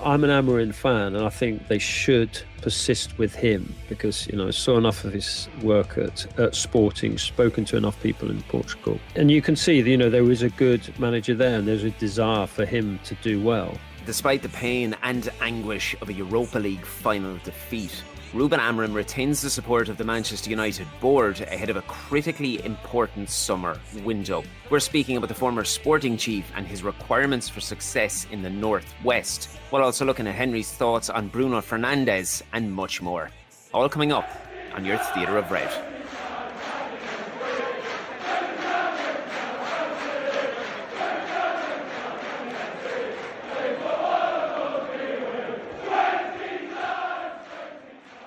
I'm an Amorim fan, and I think they should persist with him because, I saw enough of his work at Sporting, spoken to enough people in Portugal. And you can see, there is a good manager there and there's a desire for him to do well. Despite the pain and anguish of a Europa League final defeat, Ruben Amorim retains the support of the Manchester United board ahead of a critically important summer window. We're speaking about the former Sporting chief and his requirements for success in the Northwest, while also looking at Henry's thoughts on Bruno Fernandes and much more. All coming up on your Theatre of Red.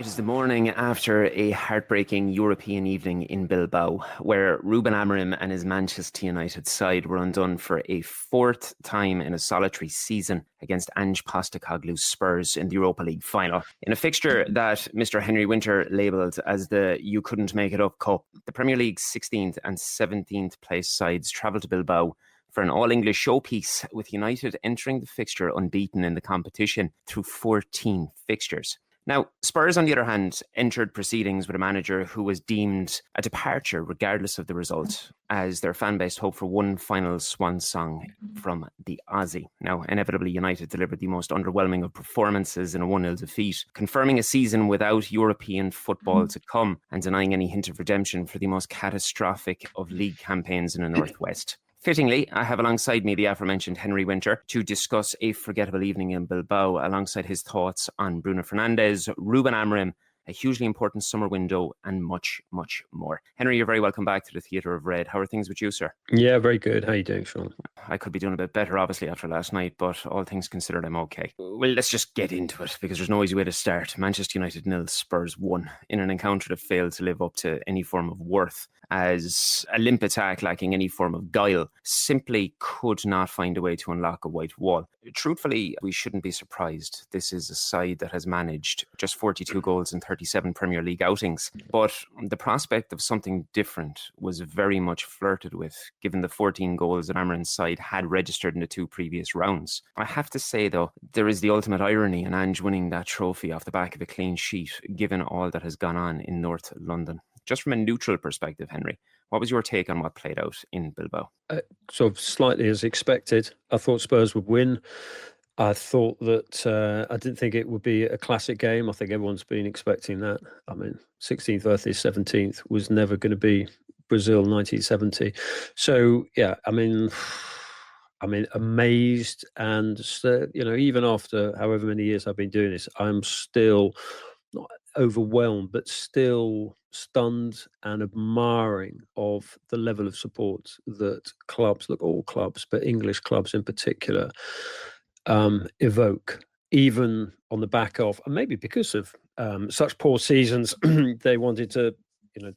It is the morning after a heartbreaking European evening in Bilbao, where Ruben Amorim and his Manchester United side were undone for a fourth time in a solitary season against Ange Postecoglou's Spurs in the Europa League final. In a fixture that Mr. Henry Winter labelled as the You Couldn't Make It Up Cup, the Premier League's 16th and 17th place sides travelled to Bilbao for an all-English showpiece, with United entering the fixture unbeaten in the competition through 14 fixtures. Now, Spurs, on the other hand, entered proceedings with a manager who was deemed a departure regardless of the result, as their fan base hoped for one final swan song from the Aussie. Now, inevitably, United delivered the most underwhelming of performances in a 1-0 defeat, confirming a season without European football to come and denying any hint of redemption for the most catastrophic of league campaigns in the Northwest. Fittingly, I have alongside me the aforementioned Henry Winter to discuss a forgettable evening in Bilbao alongside his thoughts on Bruno Fernandes, Ruben Amorim, a hugely important summer window, and much, much more. Henry, you're very welcome back to the Theatre of Red. How are things with you, sir? Yeah, very good. How are you doing, Shaun? I could be doing a bit better, obviously, after last night, but all things considered, I'm okay. Well, let's just get into it, because there's no easy way to start. Manchester United 0, Spurs 1, in an encounter that failed to live up to any form of worth, as a limp attack lacking any form of guile simply could not find a way to unlock a white wall. Truthfully, we shouldn't be surprised. This is a side that has managed just 42 goals in 37 Premier League outings. But the prospect of something different was very much flirted with, given the 14 goals that Amorim's side had registered in the two previous rounds. I have to say, though, there is the ultimate irony in Ange winning that trophy off the back of a clean sheet, given all that has gone on in North London. Just from a neutral perspective, Henry, what was your take on what played out in Bilbao? Sort of slightly as expected. I thought Spurs would win. I thought that I didn't think it would be a classic game. I think everyone's been expecting that. I mean, 16th versus 17th was never going to be Brazil 1970. So, yeah, I mean, amazed, and even after however many years I've been doing this, I'm still not overwhelmed, but still stunned and admiring of the level of support that clubs, look, all clubs, but English clubs in particular, evoke, even on the back of, and maybe because of such poor seasons. They wanted to,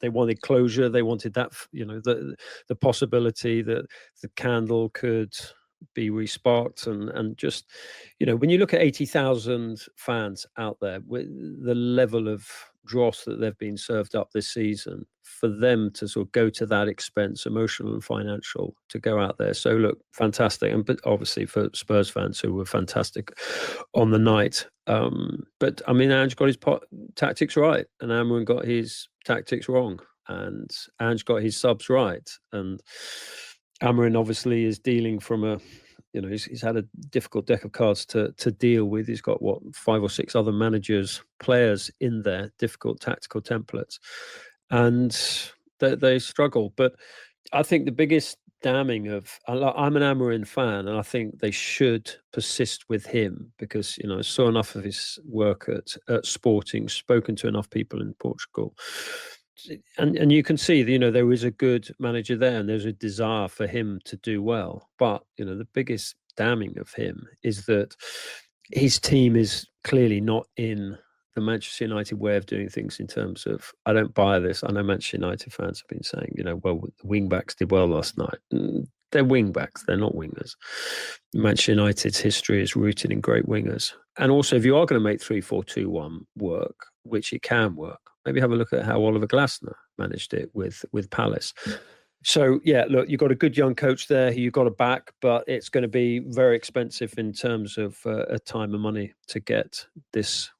they wanted closure. They wanted that, the possibility that the candle could be resparked, and just, when you look at 80,000 fans out there, with the level of dross that they've been served up this season, for them to sort of go to that expense, emotional and financial, to go out there. So look, fantastic. And but obviously for Spurs fans who were fantastic on the night. But I mean, Ange got his tactics right, and Amorim got his tactics wrong, and Ange got his subs right. And Amorim obviously is dealing from a, he's had a difficult deck of cards to deal with. He's got 5 or 6 other players in there, difficult tactical templates, and they struggle. But I think the biggest damning of, I'm an Amorim fan, and I think they should persist with him because, I saw enough of his work at Sporting, spoken to enough people in Portugal. And you can see, there is a good manager there and there's a desire for him to do well. But, the biggest damning of him is that his team is clearly not in the Manchester United way of doing things, in terms of, I don't buy this. I know Manchester United fans have been saying, well, the wing-backs did well last night. They're wing-backs, they're not wingers. Manchester United's history is rooted in great wingers. And also, if you are going to make 3-4-2-1 work, which it can work, maybe have a look at how Oliver Glasner managed it with Palace. So, yeah, look, you've got a good young coach there who you've got to back, but it's going to be very expensive in terms of time and money to get this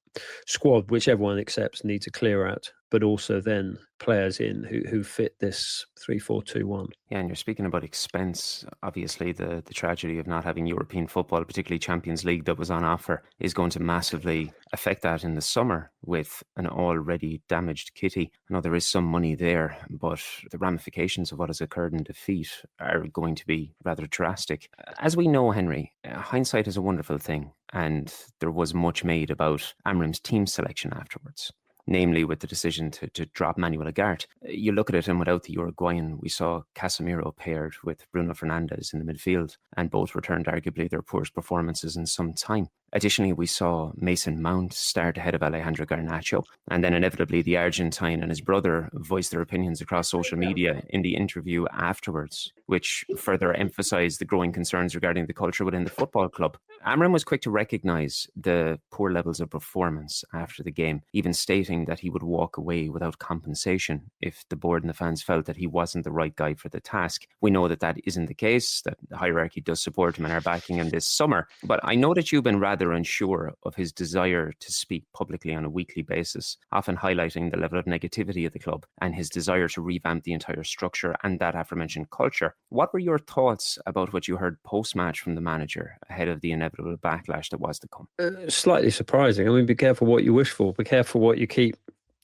squad, which everyone accepts need to clear out, but also then players in who fit this 3-4-2-1. Yeah, and you're speaking about expense. Obviously, the tragedy of not having European football, particularly Champions League, that was on offer, is going to massively affect that in the summer with an already damaged kitty. I know there is some money there, but the ramifications of what has occurred in defeat are going to be rather drastic. As we know, Henry, hindsight is a wonderful thing, and there was much made about Amorim's team selection afterwards, namely with the decision to drop Manuel Ugarte. You look at it, and without the Uruguayan, we saw Casemiro paired with Bruno Fernandes in the midfield, and both returned arguably their poorest performances in some time. Additionally, we saw Mason Mount start ahead of Alejandro Garnacho, and then inevitably the Argentine and his brother voiced their opinions across social media in the interview afterwards, which further emphasised the growing concerns regarding the culture within the football club. Amorim was quick to recognise the poor levels of performance after the game, even stating that he would walk away without compensation if the board and the fans felt that he wasn't the right guy for the task. We know that that isn't the case, that the hierarchy does support him and are backing him this summer. But I know that you've been rather unsure of his desire to speak publicly on a weekly basis, often highlighting the level of negativity of the club and his desire to revamp the entire structure and that aforementioned culture. What were your thoughts about what you heard post-match from the manager ahead of the inevitable backlash that was to come? Slightly surprising. I mean, be careful what you wish for. Be careful what you keep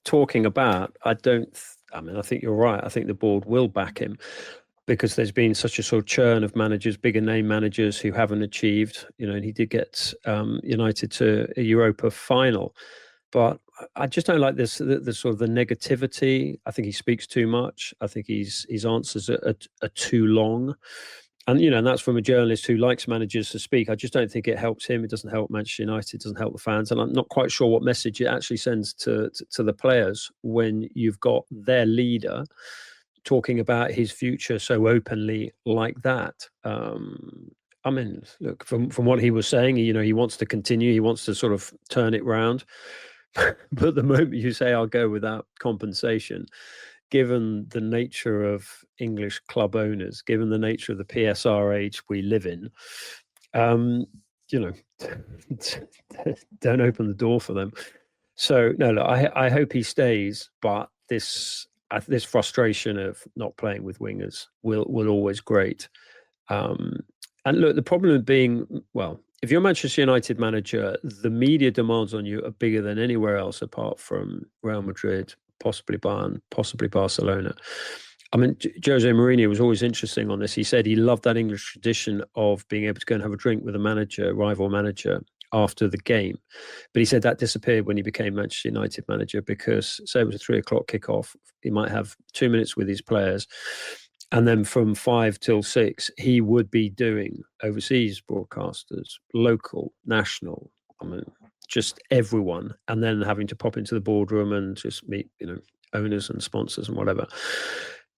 talking about. I think you're right. I think the board will back him, because there's been such a sort of churn of managers, bigger name managers who haven't achieved, and he did get United to a Europa final. But I just don't like this, the sort of the negativity. I think he speaks too much. I think his answers are too long. And, and that's from a journalist who likes managers to speak. I just don't think it helps him. It doesn't help Manchester United. It doesn't help the fans. And I'm not quite sure what message it actually sends to the players when you've got their leader talking about his future so openly like that. I mean, look, from what he was saying, he wants to continue. He wants to sort of turn it round. But the moment you say, I'll go without compensation, given the nature of English club owners, given the nature of the PSR age we live in, don't open the door for them. So, no, look, I hope he stays, but this frustration of not playing with wingers will always grate. And look, the problem of being, well, if you're a Manchester United manager, the media demands on you are bigger than anywhere else apart from Real Madrid, possibly Bayern, possibly Barcelona. I mean, Jose Mourinho was always interesting on this. He said he loved that English tradition of being able to go and have a drink with a rival manager, after the game. But he said that disappeared when he became Manchester United manager, because say it was a 3:00 kickoff, he might have 2 minutes with his players. And then from 5 till 6, he would be doing overseas broadcasters, local, national, just everyone. And then having to pop into the boardroom and just meet, owners and sponsors and whatever.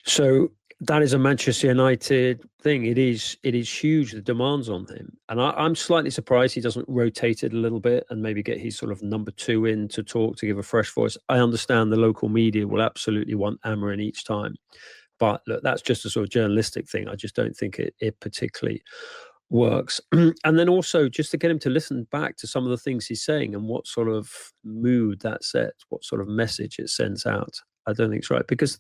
So that is a Manchester United thing. It is huge, the demands on him. And I'm slightly surprised he doesn't rotate it a little bit and maybe get his sort of number 2 in to talk, to give a fresh voice. I understand the local media will absolutely want Amorim each time. But look, that's just a sort of journalistic thing. I just don't think it particularly works. And then also just to get him to listen back to some of the things he's saying and what sort of mood that sets, what sort of message it sends out. I don't think it's right, because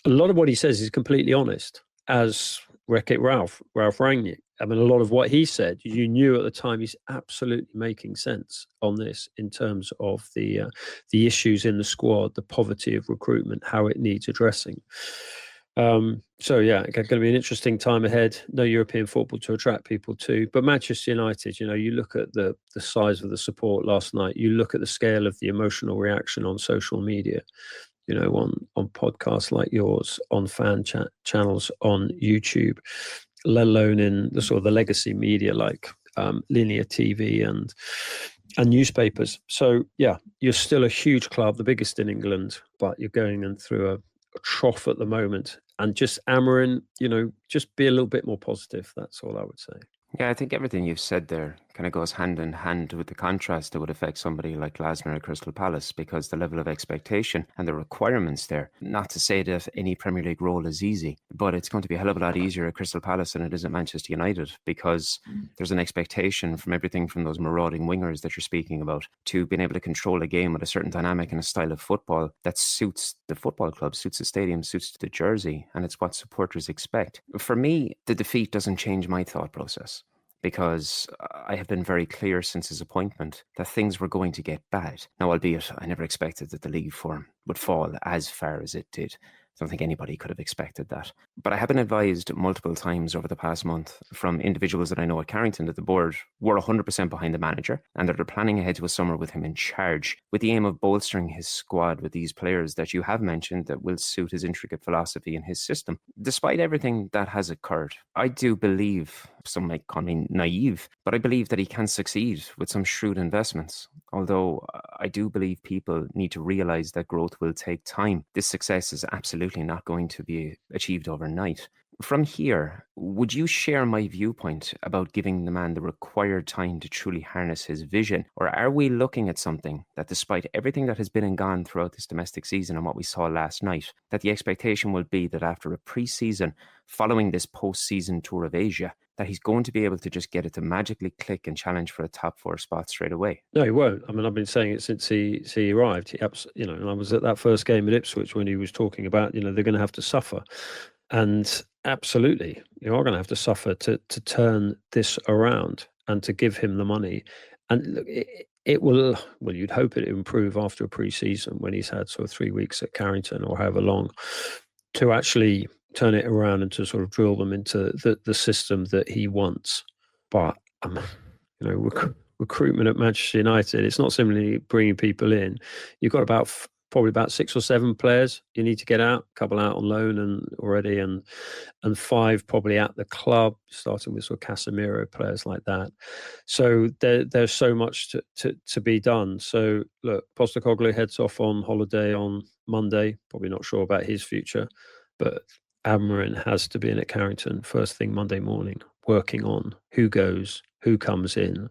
a lot of what he says is completely honest, as Wreck-It Ralph Rangnick. I mean, a lot of what he said, you knew at the time, he's absolutely making sense on this in terms of the issues in the squad, the poverty of recruitment, how it needs addressing. So, yeah, it's going to be an interesting time ahead. No European football to attract people to. But Manchester United, you look at the size of the support last night. You look at the scale of the emotional reaction on social media, on podcasts like yours, on fan channels on YouTube, let alone in the sort of the legacy media like linear TV and newspapers. So, yeah, you're still a huge club, the biggest in England, but you're going in through a trough at the moment. And just Amorim, just be a little bit more positive. That's all I would say. Yeah, I think everything you've said there kind of goes hand in hand with the contrast that would affect somebody like Glasner at Crystal Palace, because the level of expectation and the requirements there, not to say that any Premier League role is easy, but it's going to be a hell of a lot easier at Crystal Palace than it is at Manchester United, because there's an expectation from everything from those marauding wingers that you're speaking about to being able to control a game with a certain dynamic and a style of football that suits the football club, suits the stadium, suits the jersey, and it's what supporters expect. For me, the defeat doesn't change my thought process, because I have been very clear since his appointment that things were going to get bad. Now, albeit I never expected that the league form would fall as far as it did. I don't think anybody could have expected that. But I have been advised multiple times over the past month from individuals that I know at Carrington that the board were 100% behind the manager and that they're planning ahead to a summer with him in charge, with the aim of bolstering his squad with these players that you have mentioned that will suit his intricate philosophy and his system. Despite everything that has occurred, I do believe, some might call me naive, but I believe that he can succeed with some shrewd investments. Although I do believe people need to realize that growth will take time. This success is absolutely not going to be achieved overnight. From here, would you share my viewpoint about giving the man the required time to truly harness his vision? Or are we looking at something that, despite everything that has been and gone throughout this domestic season and what we saw last night, that the expectation will be that after a pre-season, following this post-season tour of Asia, that he's going to be able to just get it to magically click and challenge for a top 4 spot straight away? No, he won't. I mean, I've been saying it since he arrived. And I was at that first game at Ipswich when he was talking about, they're going to have to suffer. And absolutely, you are going to have to suffer to turn this around and to give him the money. And look, it will, well, you'd hope it improve after a pre-season when he's had sort of 3 weeks at Carrington or however long, to actually turn it around and to sort of drill them into the system that he wants. But, recruitment at Manchester United, it's not simply bringing people in. You've got probably about 6 or 7 players you need to get out, a couple out on loan and 5 probably at the club, starting with sort of Casemiro, players like that. So there's so much to be done. So look, Postecoglou heads off on holiday on Monday, probably not sure about his future, but Amorim has to be in at Carrington first thing Monday morning, working on who goes, who comes in,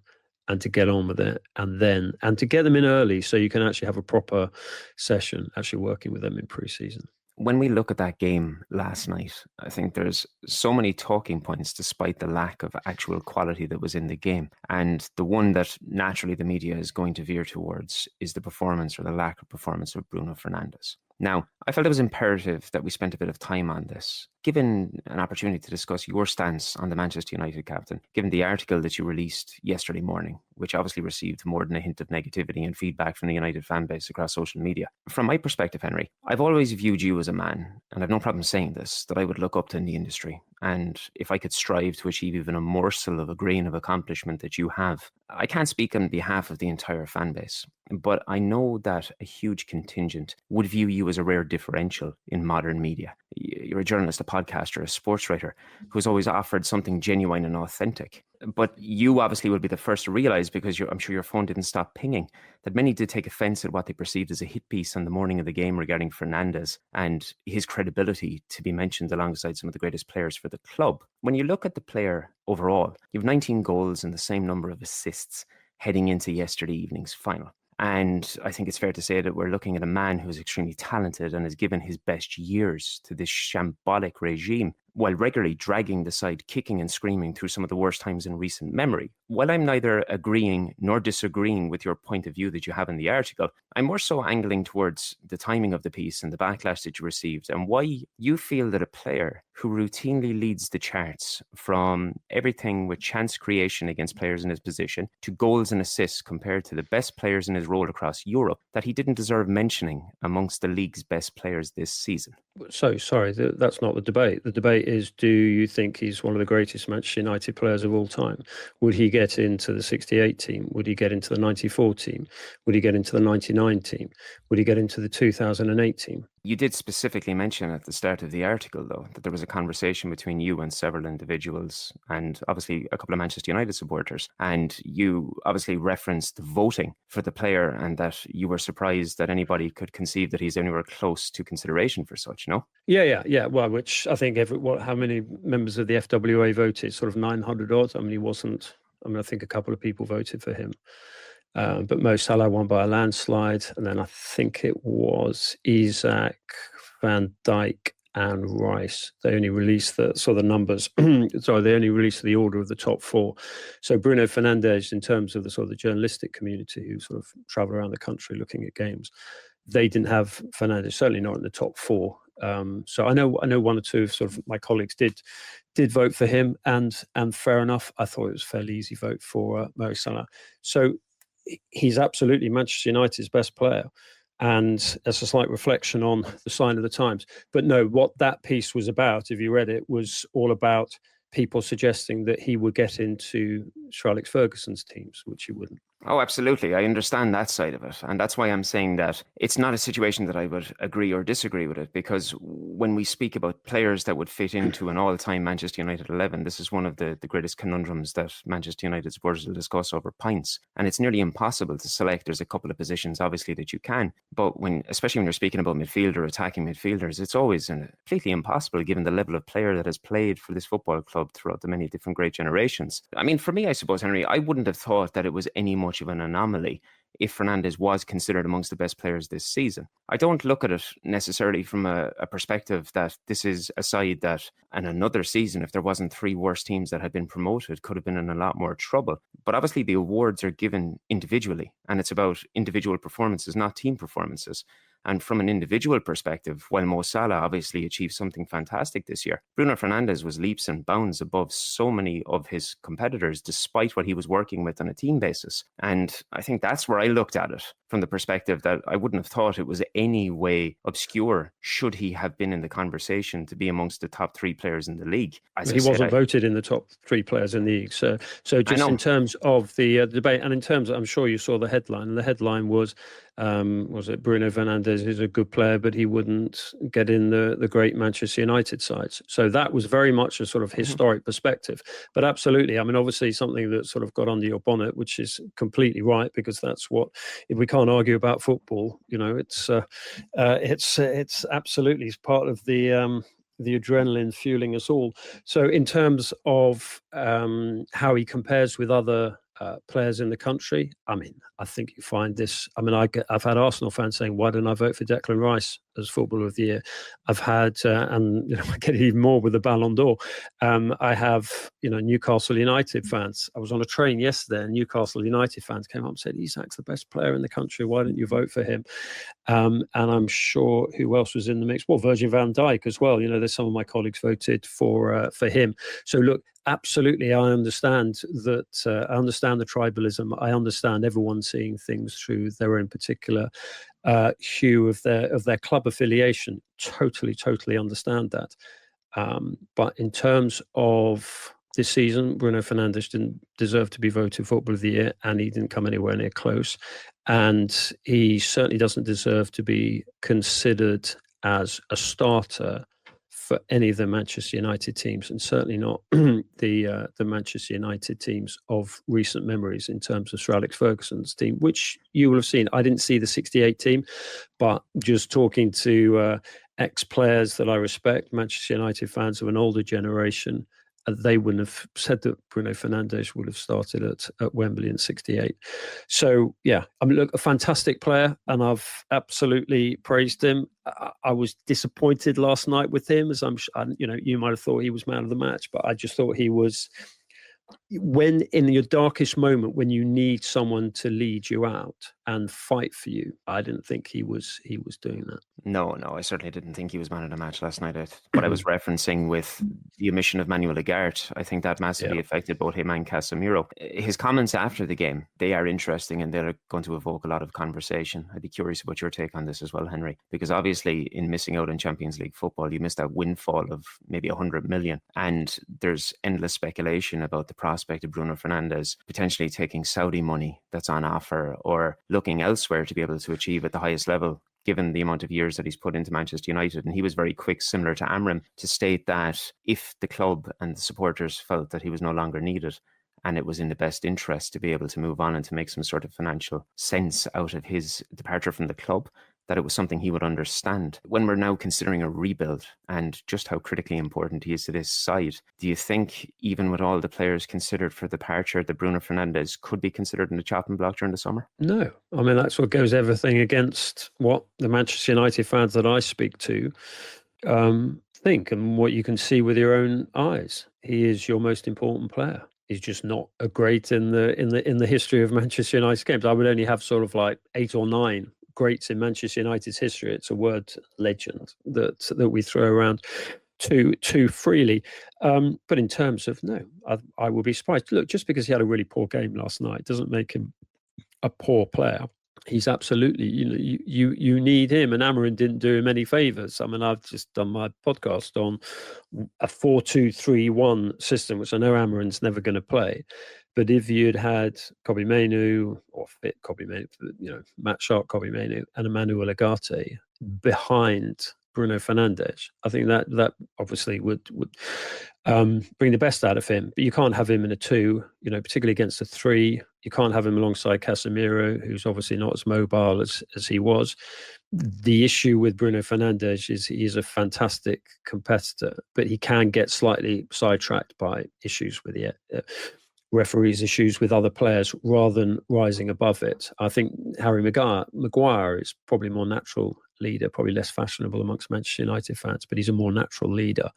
and to get on with it, and to get them in early so you can actually have a proper session, actually working with them in pre-season. When we look at that game last night, I think there's so many talking points despite the lack of actual quality that was in the game. And the one that naturally the media is going to veer towards is the performance or the lack of performance of Bruno Fernandes. Now, I felt it was imperative that we spent a bit of time on this, given an opportunity to discuss your stance on the Manchester United captain, given the article that you released yesterday morning, which obviously received more than a hint of negativity and feedback from the United fan base across social media. From my perspective, Henry, I've always viewed you as a man, and I've no problem saying this, that I would look up to in the industry. And if I could strive to achieve even a morsel of a grain of accomplishment that you have, I can't speak on behalf of the entire fan base, but I know that a huge contingent would view you as a rare differential in modern media. You're a journalist, a podcaster, a sports writer who's always offered something genuine and authentic. But you obviously will be the first to realize, because I'm sure your phone didn't stop pinging, that many did take offense at what they perceived as a hit piece on the morning of the game regarding Fernandes and his credibility to be mentioned alongside some of the greatest players for the club. When you look at the player overall, you have 19 goals and the same number of assists heading into yesterday evening's final. And I think it's fair to say that we're looking at a man who's extremely talented and has given his best years to this shambolic regime, while regularly dragging the side kicking and screaming through some of the worst times in recent memory. While I'm neither agreeing nor disagreeing with your point of view that you have in the article, I'm more so angling towards the timing of the piece and the backlash that you received, and why you feel that a player who routinely leads the charts, from everything with chance creation against players in his position to goals and assists compared to the best players in his role across Europe, that he didn't deserve mentioning amongst the league's best players this season. So, sorry, that's not the debate. The debate is, do you think he's one of the greatest Manchester United players of all time? Would he get into the 68 team? Would he get into the 94 team? Would he get into the 99 team? Would he get into the 2008 team? You did specifically mention at the start of the article, though, that there was a conversation between you and several individuals and obviously a couple of Manchester United supporters. And you obviously referenced voting for the player and that you were surprised that anybody could conceive that he's anywhere close to consideration for such, no? Yeah. Well, which I think how many members of the FWA voted? Sort of 900 odd. I mean, he wasn't. I mean, I think a couple of people voted for him. But Mo Salah won by a landslide. And then I think it was Isaac, Van Dijk and Rice. They only released the numbers. Sorry, they only released the order of the top four. So Bruno Fernandes, in terms of the sort of the journalistic community who sort of travel around the country looking at games, they didn't have Fernandes, certainly not in the top four. So I know one or two of sort of my colleagues did vote for him, and fair enough. I thought it was a fairly easy vote for Mo Salah. So he's absolutely Manchester United's best player. And as a slight reflection on the sign of the times. But no, what that piece was about, if you read it, was all about people suggesting that he would get into Sir Alex Ferguson's teams, which he wouldn't. Oh, absolutely. I understand that side of it. And that's why I'm saying that it's not a situation that I would agree or disagree with it, because when we speak about players that would fit into an all-time Manchester United 11, this is one of the greatest conundrums that Manchester United supporters will discuss over pints. And it's nearly impossible to select. There's a couple of positions, obviously, that you can. But especially when you're speaking about midfielder, attacking midfielders, it's always completely impossible given the level of player that has played for this football club throughout the many different great generations. I mean, for me, I suppose, Henry, I wouldn't have thought that it was any more much of an anomaly if Fernandes was considered amongst the best players this season. I don't look at it necessarily from a perspective that this is a side that in another season, if there wasn't three worse teams that had been promoted, could have been in a lot more trouble. But obviously the awards are given individually, and it's about individual performances, not team performances. And from an individual perspective, while Mo Salah obviously achieved something fantastic this year, Bruno Fernandes was leaps and bounds above so many of his competitors, despite what he was working with on a team basis. And I think that's where I looked at it, from the perspective that I wouldn't have thought it was any way obscure should he have been in the conversation to be amongst the top three players in the league. He wasn't voted in the top three players in the league. So just in terms of the debate, and in terms of, I'm sure you saw the headline, and the headline was it Bruno Fernandes is a good player, but he wouldn't get in the great Manchester United sides. So that was very much a sort of historic perspective. But absolutely, I mean, obviously something that sort of got under your bonnet, which is completely right, because that's what, if we can't argue about football, you know, it's absolutely part of the adrenaline fueling us all. So in terms of how he compares with other players in the country, I mean, I think you find this. I mean, I've had Arsenal fans saying, "Why didn't I vote for Declan Rice as Footballer of the Year?" I've had, and I get it even more with the Ballon d'Or. I have, Newcastle United fans. I was on a train yesterday, and Newcastle United fans came up and said, "Isak's the best player in the country. Why didn't you vote for him?" And I'm sure who else was in the mix? Well, Virgil van Dijk as well. There's some of my colleagues voted for him. So look. Absolutely, I understand that. I understand the tribalism. I understand everyone seeing things through their own particular hue of their club affiliation. Totally understand that. But in terms of this season, Bruno Fernandes didn't deserve to be voted Footballer of the Year, and he didn't come anywhere near close. And he certainly doesn't deserve to be considered as a starter for any of the Manchester United teams, and certainly not the Manchester United teams of recent memories in terms of Sir Alex Ferguson's team, which you will have seen. I didn't see the 68 team, but just talking to ex-players that I respect, Manchester United fans of an older generation, they wouldn't have said that Bruno Fernandes would have started at Wembley in 68. So, yeah, I mean, look, a fantastic player, and I've absolutely praised him. I was disappointed last night with him, as you might have thought he was man of the match, but I just thought he was, when in your darkest moment, when you need someone to lead you out and fight for you, I didn't think he was doing that. No, I certainly didn't think he was man of the match last night. What I was referencing with the omission of Manuel Ugarte, I think that massively affected both him and Casemiro. His comments after the game, they are interesting, and they're going to evoke a lot of conversation. I'd be curious about your take on this as well, Henry, because obviously in missing out on Champions League football, you missed that windfall of maybe 100 million, and there's endless speculation about the prospect prospect of Bruno Fernandes potentially taking Saudi money that's on offer or looking elsewhere to be able to achieve at the highest level, given the amount of years that he's put into Manchester United. And he was very quick, similar to Amorim, to state that if the club and the supporters felt that he was no longer needed and it was in the best interest to be able to move on and to make some sort of financial sense out of his departure from the club, that it was something he would understand. When we're now considering a rebuild and just how critically important he is to this side, do you think, even with all the players considered for departure, that Bruno Fernandes could be considered in the chopping block during the summer? No. I mean, that's what goes everything against what the Manchester United fans that I speak to think, and what you can see with your own eyes. He is your most important player. He's just not a great in the history of Manchester United's games. I would only have sort of like 8 or 9 greats in Manchester United's history. It's a word, legend, that we throw around too freely. But in terms of, no, I will be surprised. Look, just because he had a really poor game last night doesn't make him a poor player. He's absolutely, you need him, and Amorim didn't do him any favours. I mean, I've just done my podcast on a 4-2-3-1 system, which I know Amorim's never going to play. But if you'd had Kobbie Mainoo, or fit Kobbie Mainoo, Matt Sharp, Kobbie Mainoo, and Emmanuel Ugarte behind Bruno Fernandes, I think that obviously would bring the best out of him. But you can't have him in a 2, particularly against a 3. You can't have him alongside Casemiro, who's obviously not as mobile as he was. The issue with Bruno Fernandes is he is a fantastic competitor, but he can get slightly sidetracked by issues with the referees, issues with other players, rather than rising above it. I think Harry Maguire is probably a more natural leader, probably less fashionable amongst Manchester United fans, but he's a more natural leader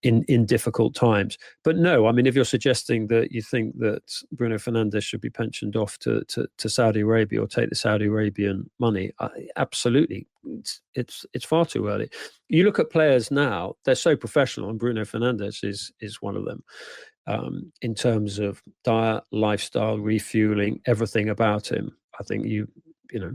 in difficult times. But no, I mean, if you're suggesting that you think that Bruno Fernandes should be pensioned off to Saudi Arabia or take the Saudi Arabian money, absolutely, it's far too early. You look at players now; they're so professional, and Bruno Fernandes is one of them. In terms of diet, lifestyle, refueling, everything about him, I think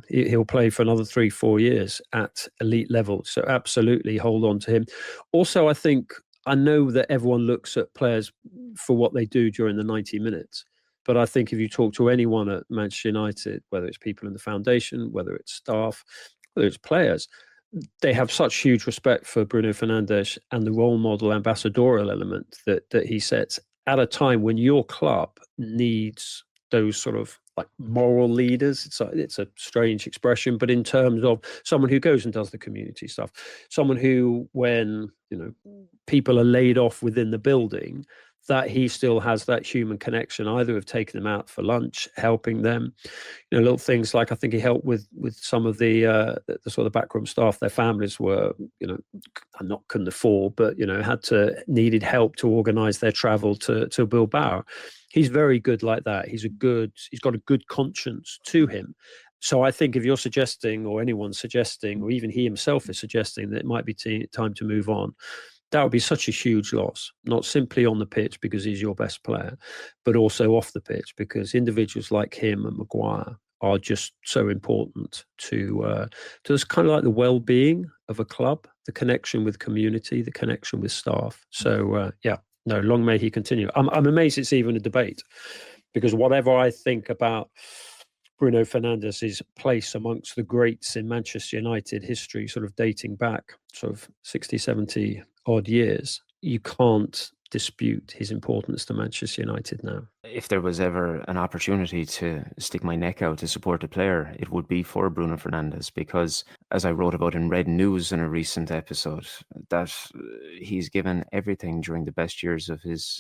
he'll play for another 3-4 years at elite level. So absolutely hold on to him. Also, I know that everyone looks at players for what they do during the 90 minutes. But I think if you talk to anyone at Manchester United, whether it's people in the foundation, whether it's staff, whether it's players, they have such huge respect for Bruno Fernandes and the role model ambassadorial element that he sets at a time when your club needs those sort of like moral leaders. It's a strange expression, but in terms of someone who goes and does the community stuff, someone who, when people are laid off within the building, that he still has that human connection, either of taking them out for lunch, helping them, little things like, I think he helped with some of the sort of backroom staff. Their families were, couldn't afford, but needed help to organise their travel to Bilbao. He's very good like that. He's got a good conscience to him. So I think if you're suggesting, or anyone's suggesting, or even he himself is suggesting, that it might be time to move on, that would be such a huge loss, not simply on the pitch because he's your best player, but also off the pitch, because individuals like him and Maguire are just so important to this kind of like the well-being of a club, the connection with community, the connection with staff. So long may he continue. I'm amazed it's even a debate, because whatever I think about Bruno Fernandes' place amongst the greats in Manchester United history, sort of dating back sort of 60, 70 odd years, you can't dispute his importance to Manchester United now. If there was ever an opportunity to stick my neck out to support a player, it would be for Bruno Fernandes, because, as I wrote about in Red News in a recent episode, that he's given everything during the best years of his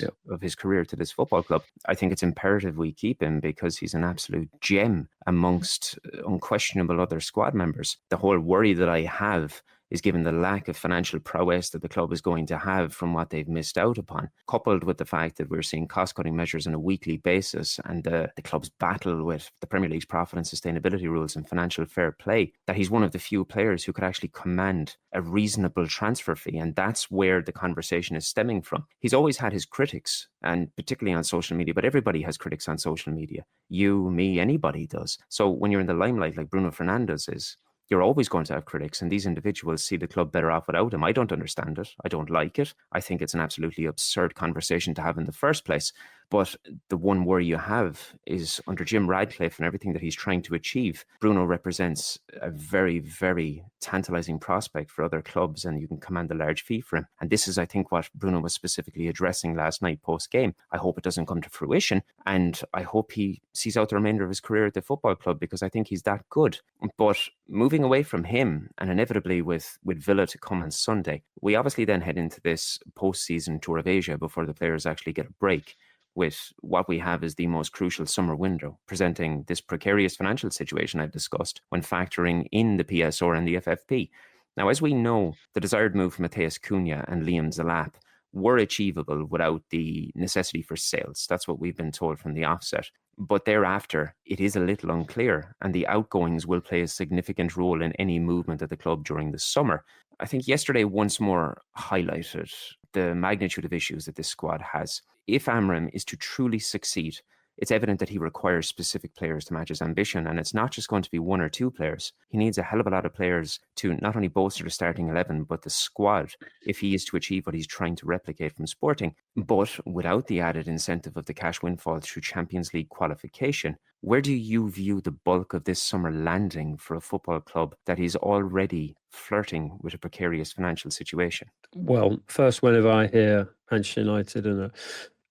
career to this football club. I think it's imperative we keep him, because he's an absolute gem amongst unquestionable other squad members. The whole worry that I have is given the lack of financial prowess that the club is going to have from what they've missed out upon, coupled with the fact that we're seeing cost-cutting measures on a weekly basis, and the club's battle with the Premier League's profit and sustainability rules and financial fair play, that he's one of the few players who could actually command a reasonable transfer fee. And that's where the conversation is stemming from. He's always had his critics, and particularly on social media, but everybody has critics on social media. You, me, anybody does. So when you're in the limelight like Bruno Fernandes is, you're always going to have critics, and these individuals see the club better off without him. I don't understand it. I don't like it. I think it's an absolutely absurd conversation to have in the first place. But the one worry you have is under Jim Radcliffe and everything that he's trying to achieve, Bruno represents a very, very tantalising prospect for other clubs, and you can command a large fee for him. And this is, I think, what Bruno was specifically addressing last night post-game. I hope it doesn't come to fruition, and I hope he sees out the remainder of his career at the football club, because I think he's that good. But moving away from him, and inevitably with Villa to come on Sunday, we obviously then head into this post-season tour of Asia before the players actually get a break, with what we have as the most crucial summer window, presenting this precarious financial situation I've discussed when factoring in the PSR and the FFP. Now, as we know, the desired move for Matheus Cunha and Liam Delap were achievable without the necessity for sales. That's what we've been told from the offset. But thereafter, it is a little unclear, and the outgoings will play a significant role in any movement at the club during the summer. I think yesterday once more highlighted the magnitude of issues that this squad has. If Amorim is to truly succeed, it's evident that he requires specific players to match his ambition, and it's not just going to be one or two players. He needs a hell of a lot of players to not only bolster the starting 11, but the squad, if he is to achieve what he's trying to replicate from Sporting. But without the added incentive of the cash windfall through Champions League qualification, where do you view the bulk of this summer landing for a football club that is already flirting with a precarious financial situation? Well, first, whenever I hear Manchester United in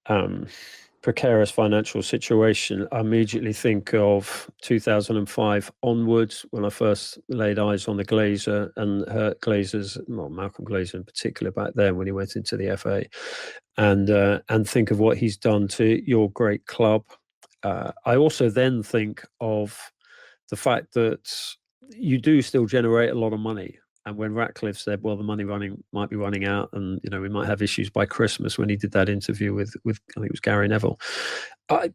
a precarious financial situation, I immediately think of 2005 onwards, when I first laid eyes on the Glazer and Glazer's, well, Malcolm Glazer in particular back then when he went into the FA, and think of what he's done to your great club. I also then think of the fact that you do still generate a lot of money. And when Ratcliffe said, well, the money might be running out, and we might have issues by Christmas, when he did that interview with I think it was Gary Neville. I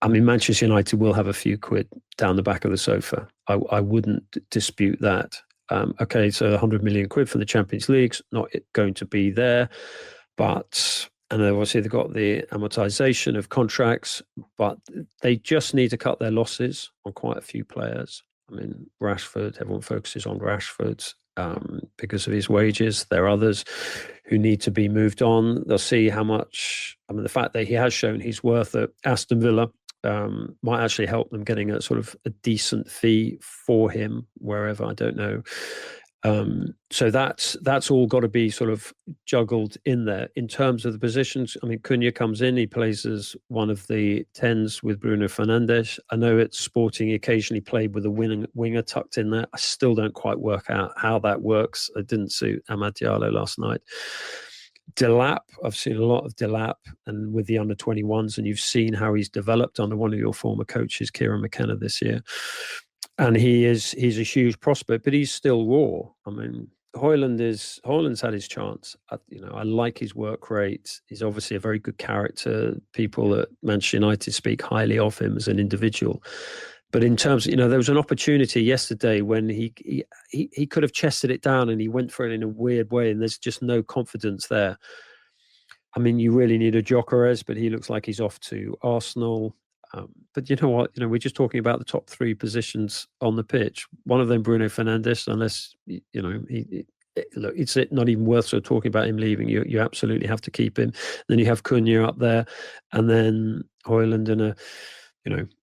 mean, Manchester United will have a few quid down the back of the sofa. I wouldn't dispute that. Okay, so 100 million quid for the Champions League's not going to be there, and obviously they've got the amortization of contracts, but they just need to cut their losses on quite a few players. I mean, Rashford, everyone focuses on Rashford because of his wages. There are others who need to be moved on. They'll see how much, the fact that he has shown his worth at Aston Villa might actually help them getting a sort of a decent fee for him wherever, I don't know. So that's all got to be sort of juggled in there. In terms of the positions, I mean, Cunha comes in, he plays as one of the 10s with Bruno Fernandes. I know at Sporting he occasionally played with a winger tucked in there. I still don't quite work out how that works. It didn't suit Amad Diallo last night. Delap, I've seen a lot of Delap, and with the under-21s, and you've seen how he's developed under one of your former coaches, Kieran McKenna, this year. And he's a huge prospect, but he's still raw. I mean, Højlund's had his chance. I like his work rate. He's obviously a very good character. People at Manchester United speak highly of him as an individual. But in terms, there was an opportunity yesterday when he could have chested it down, and he went for it in a weird way, and there's just no confidence there. I mean, you really need a Gyökeres, but he looks like he's off to Arsenal. But you know what? We're just talking about the top three positions on the pitch. One of them, Bruno Fernandes, unless it's not even worth sort of talking about him leaving. You absolutely have to keep him. Then you have Cunha up there, and then Højlund and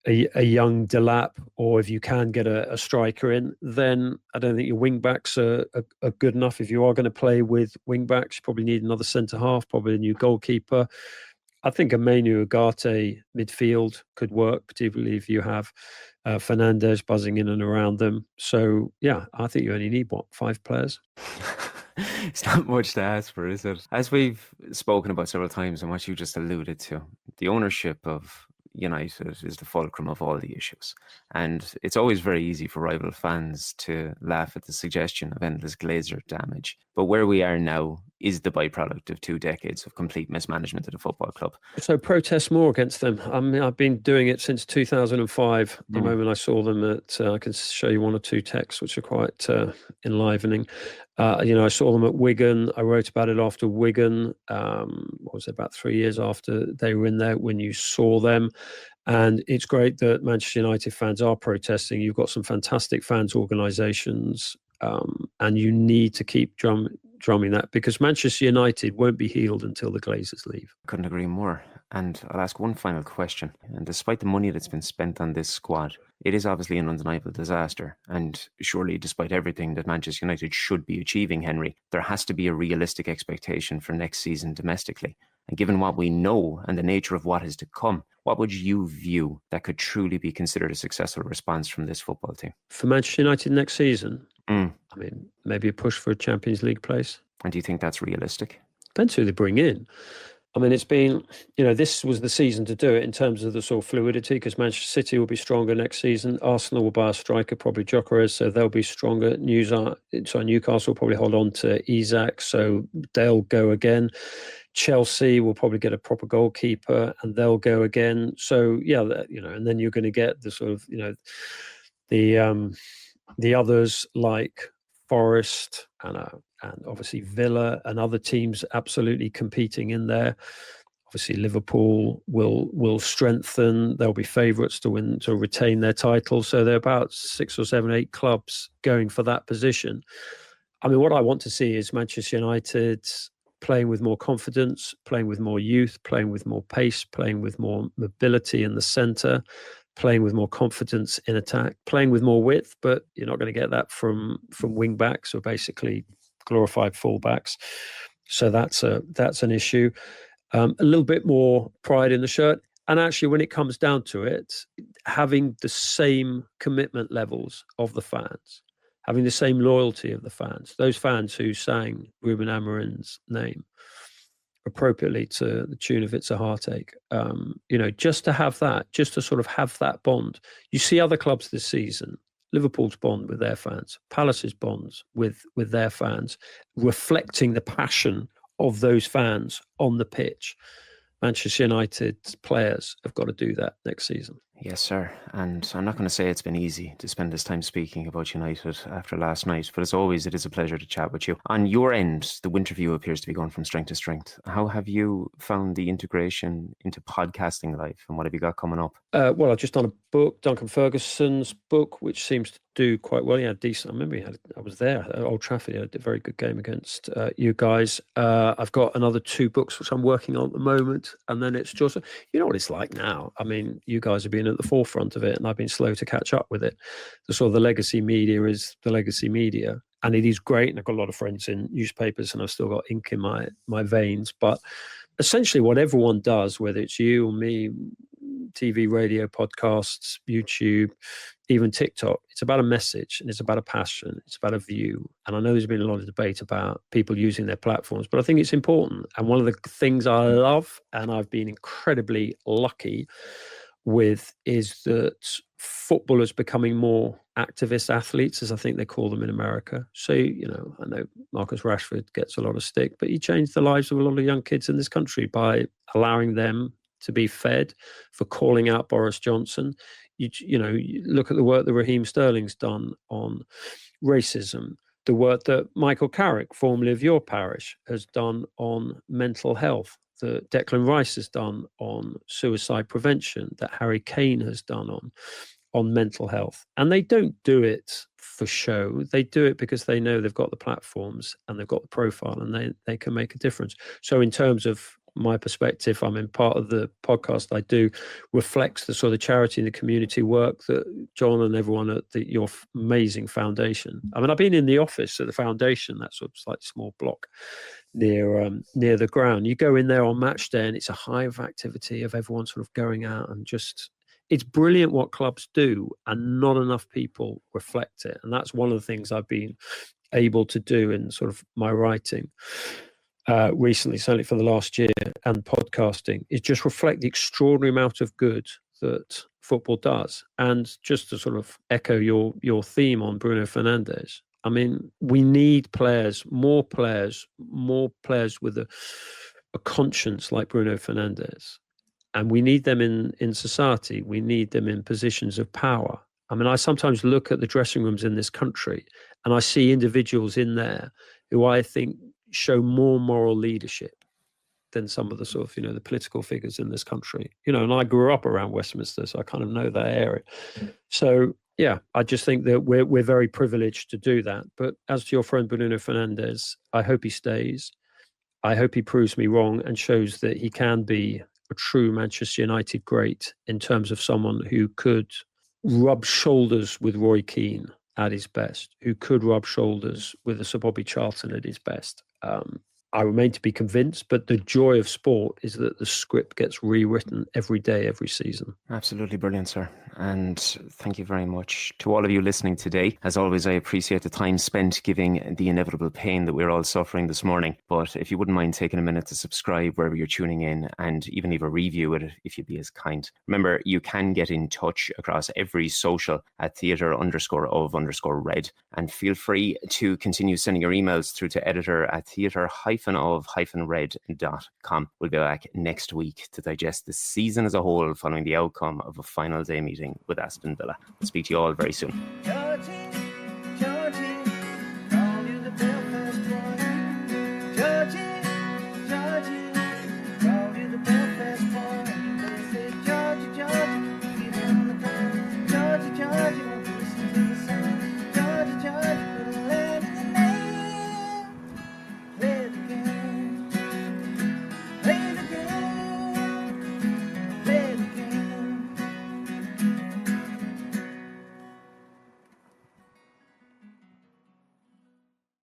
a young Delap, or if you can get a striker in, then I don't think your wing backs are good enough. If you are going to play with wing backs, you probably need another centre half, probably a new goalkeeper. I think a Manu Ugarte midfield could work, particularly if you have Fernandes buzzing in and around them. So, yeah, I think you only need, 5 players? It's not much to ask for, is it? As we've spoken about several times and what you just alluded to, the ownership of United is the fulcrum of all the issues. And it's always very easy for rival fans to laugh at the suggestion of endless Glazer damage. But where we are now is the byproduct of 2 decades of complete mismanagement at a football club. So protest more against them. I mean, I've been doing it since 2005. The moment I saw them I can show you 1 or 2 texts which are quite enlivening. I saw them at Wigan. I wrote about it after Wigan. What was it, about 3 years after they were in there when you saw them. And it's great that Manchester United fans are protesting. You've got some fantastic fans organisations, and you need to keep drumming that, because Manchester United won't be healed until the Glazers leave. Couldn't agree more. And I'll ask one final question. And despite the money that's been spent on this squad, it is obviously an undeniable disaster. And surely, despite everything that Manchester United should be achieving, Henry, there has to be a realistic expectation for next season domestically. And given what we know and the nature of what is to come, what would you view that could truly be considered a successful response from this football team? For Manchester United next season, I mean, maybe a push for a Champions League place. And do you think that's realistic? Depends who they bring in. I mean, it's been, this was the season to do it in terms of the sort of fluidity, because Manchester City will be stronger next season. Arsenal will buy a striker, probably Gyökeres, so they'll be stronger. Newcastle will probably hold on to Isak, so they'll go again. Chelsea will probably get a proper goalkeeper, and they'll go again. So and then you're going to get the sort of the others like Forest and obviously Villa and other teams absolutely competing in there. Obviously Liverpool will strengthen. They'll be favourites to retain their title. So there are about 6 or 7, 8 clubs going for that position. I mean, what I want to see is Manchester United playing with more confidence, playing with more youth, playing with more pace, playing with more mobility in the centre, playing with more confidence in attack, playing with more width, but you're not going to get that from wing backs, or basically glorified fullbacks. So that's an issue. A little bit more pride in the shirt. And actually, when it comes down to it, having the same commitment levels of the fans, having the same loyalty of the fans, those fans who sang Ruben Amorim's name appropriately to the tune of It's a Heartache, just to have that, just to sort of have that bond. You see other clubs this season, Liverpool's bond with their fans, Palace's bonds with their fans, reflecting the passion of those fans on the pitch. Manchester United players have got to do that next season. Yes, sir. And I'm not going to say it's been easy to spend this time speaking about United after last night, but as always, it is a pleasure to chat with you. On your end, the winter view appears to be going from strength to strength. How have you found the integration into podcasting life, and what have you got coming up? Well, I've just done a book, Duncan Ferguson's book, which seems to do quite well. He had decent. I remember I was there at Old Trafford. He had a very good game against you guys. I've got another 2 books which I'm working on at the moment, and then it's just, you know what it's like now. I mean, you guys have been at the forefront of it, and I've been slow to catch up with it. The legacy media is the legacy media, and it is great. And I've got a lot of friends in newspapers, and I've still got ink in my veins. But essentially, what everyone does, whether it's you or me, TV, radio, podcasts, YouTube, even TikTok, it's about a message, and it's about a passion, it's about a view. And I know there's been a lot of debate about people using their platforms, but I think it's important. And one of the things I love, and I've been incredibly lucky with, is that footballers becoming more activist athletes, as I think they call them in America. So, I know Marcus Rashford gets a lot of stick, but he changed the lives of a lot of young kids in this country by allowing them to be fed, for calling out Boris Johnson. You look at the work that Raheem Sterling's done on racism, the work that Michael Carrick, formerly of your parish, has done on mental health, that Declan Rice has done on suicide prevention, that Harry Kane has done on mental health. And they don't do it for show. They do it because they know they've got the platforms and they've got the profile, and they can make a difference. So in terms of my perspective, I mean, part of the podcast I do reflects the sort of charity and the community work that John and everyone at your amazing foundation. I mean, I've been in the office at the foundation, that sort of slightly small block near the ground. You go in there on match day, and it's a hive of activity of everyone sort of going out, and just, it's brilliant what clubs do, and not enough people reflect it. And that's one of the things I've been able to do in sort of my writing recently, certainly for the last year, and podcasting, is just reflect the extraordinary amount of good that football does. And just to sort of echo your theme on Bruno Fernandes, I mean, we need players, more players with a conscience like Bruno Fernandes. And we need them in society. We need them in positions of power. I mean, I sometimes look at the dressing rooms in this country, and I see individuals in there who I think show more moral leadership than some of the sort of, the political figures in this country. And I grew up around Westminster, so I kind of know that area. So, yeah, I just think that we're very privileged to do that. But as to your friend Bruno Fernandes, I hope he stays. I hope he proves me wrong and shows that he can be a true Manchester United great in terms of someone who could rub shoulders with Roy Keane at his best, who could rub shoulders with a Sir Bobby Charlton at his best. I remain to be convinced, but the joy of sport is that the script gets rewritten every day, every season. Absolutely brilliant, sir. And thank you very much to all of you listening today. As always, I appreciate the time spent giving the inevitable pain that we're all suffering this morning. But if you wouldn't mind taking a minute to subscribe wherever you're tuning in and even leave a review if you'd be as kind. Remember, you can get in touch across every social at theatre_of_red. And feel free to continue sending your emails through to editor at theatre-of-red.com. We'll be back next week to digest the season as a whole following the outcome of a final day meeting with Aston Villa. We'll speak to you all very soon.